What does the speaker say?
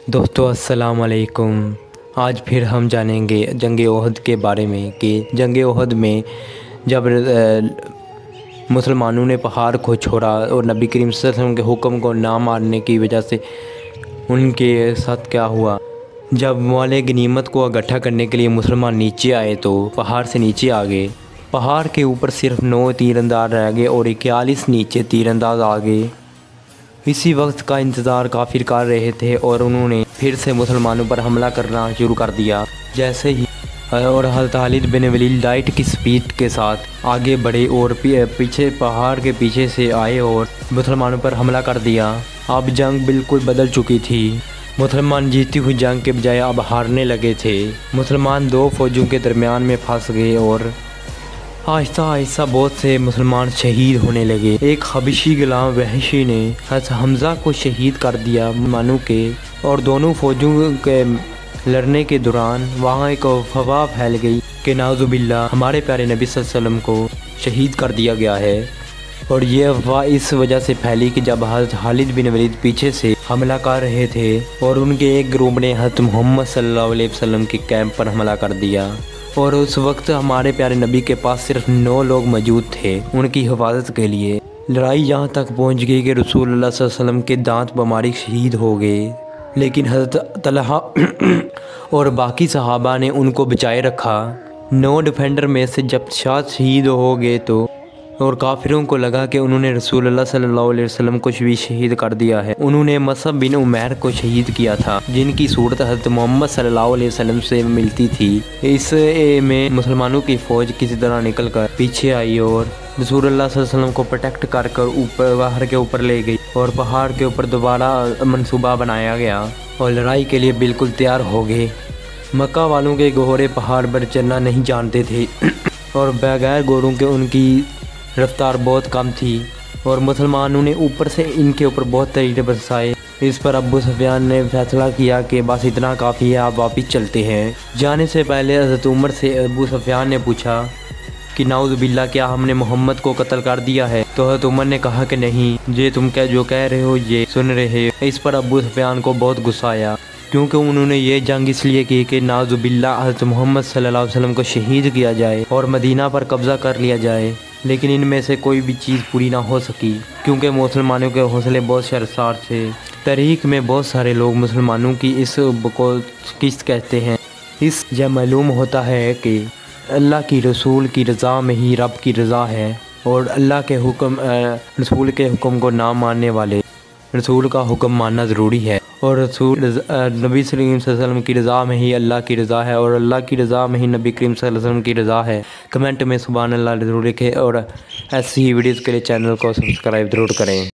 दोस्तों अस्सलाम वालेकुम। आज फिर हम जानेंगे जंग ओहद के बारे में कि जंग ओहद में जब मुसलमानों ने पहाड़ को छोड़ा और नबी करीम सल्लल्लाहु अलैहि वसल्लम के हुक्म को ना मानने की वजह से उनके साथ क्या हुआ। जब माल गनीमत को इकट्ठा करने के लिए मुसलमान नीचे आए तो पहाड़ से नीचे आ गए। पहाड़ के ऊपर सिर्फ 9 तीरंदाज रह गए और 41 नीचे तीरंदाज आ गए। इसी वक्त का इंतज़ार काफिर कर रहे थे और उन्होंने फिर से मुसलमानों पर हमला करना शुरू कर दिया। जैसे ही और हज़रत खालिद बिन वलीद लाइट की स्पीड के साथ आगे बढ़े और पीछे पहाड़ के पीछे से आए और मुसलमानों पर हमला कर दिया। अब जंग बिल्कुल बदल चुकी थी। मुसलमान जीती हुई जंग के बजाय अब हारने लगे थे। मुसलमान दो फौजों के दरमियान में फंस गए और आहिस्ता आहिस्ता बहुत से मुसलमान शहीद होने लगे। एक हबशी गुलाम वहशी ने हज़रत हमज़ा को शहीद कर दिया मानू के, और दोनों फौजों के लड़ने के दौरान वहाँ एक अफवाह फैल गई कि नाउज़ुबिल्लाह हमारे प्यारे नबी सल्लल्लाहु अलैहि वसल्लम को शहीद कर दिया गया है। और ये अफवाह इस वजह से फैली कि जब हज़रत खालिद बिन वलीद पीछे से हमला कर रहे थे और उनके एक ग्रुप ने हज़रत मोहम्मद सल्लल्लाहु अलैहि वसल्लम के कैंप पर हमला कर दिया। और उस वक्त हमारे प्यारे नबी के पास सिर्फ 9 लोग मौजूद थे उनकी हिफाजत के लिए। लड़ाई यहाँ तक पहुँच गई कि रसूलुल्लाह सल्लल्लाहु अलैहि वसल्लम के दांत बीमारी शहीद हो गए, लेकिन हज़रत तलहा और बाकी सहाबा ने उनको बचाए रखा। 9 डिफेंडर में से जब शहीद हो गए तो और काफिरों को लगा कि उन्होंने रसूलुल्लाह सल्लल्लाहु अलैहि वसल्लम को भी शहीद कर दिया है। उन्होंने मसअब बिन उमैर को शहीद किया था, जिनकी सूरत हज़रत मोहम्मद सल्लल्लाहु अलैहि वसल्लम से मिलती थी। इस में मुसलमानों की फ़ौज किसी तरह निकल कर पीछे आई और रसूलुल्लाह सल्लल्लाहु अलैहि वसल्लम को प्रोटेक्ट कर ऊपर पहाड़ के ऊपर ले गई और पहाड़ के ऊपर दोबारा मंसूबा बनाया गया और लड़ाई के लिए बिल्कुल तैयार हो गए। मक्का वालों के घोड़े पहाड़ पर चलना नहीं जानते थे और बगैर घोड़ों के उनकी रफ्तार बहुत कम थी और मुसलमानों ने ऊपर से इनके ऊपर बहुत तीर बरसाए। इस पर अबू सुफियान ने फैसला किया कि बस इतना काफ़ी है, आप वापस चलते हैं। जाने से पहले हज़रत उमर से अबू सुफियान ने पूछा कि नाउज़ुबिल्लाह क्या हमने मोहम्मद को कत्ल कर दिया है? तो हज़रत उमर ने कहा कि नहीं, ये तुम जो कह रहे हो ये सुन रहे हो। इस पर अबू सुफियान को बहुत गुस्सा आया, क्योंकि उन्होंने ये जंग इसलिए की कि नाउज़ुबिल्लाह हज़रत मोहम्मद सल्लल्लाहु अलैहि वसल्लम को शहीद किया जाए और मदीना पर कब्ज़ा कर लिया जाए। लेकिन इनमें से कोई भी चीज़ पूरी ना हो सकी, क्योंकि मुसलमानों के हौसले बहुत शर्मसार थे। तारीख़ में बहुत सारे लोग मुसलमानों की इस को किस्त कहते हैं। इस यह मालूम होता है कि अल्लाह की रसूल की रज़ा में ही रब की रज़ा है और अल्लाह के हुक्म रसूल के हुक्म को ना मानने वाले रसूल का हुक्म मानना ज़रूरी है। और रसूल नबी सल्लल्लाहु अलैहि वसल्लम की रज़ा में ही अल्लाह की रज़ा है और अल्लाह की रज़ा में ही नबी करीम सल्लल्लाहु अलैहि वसल्लम की रज़ा है। कमेंट में सुभान अल्लाह ज़रूर लिखें और ऐसी ही वीडियोज़ के लिए चैनल को सब्सक्राइब ज़रूर करें।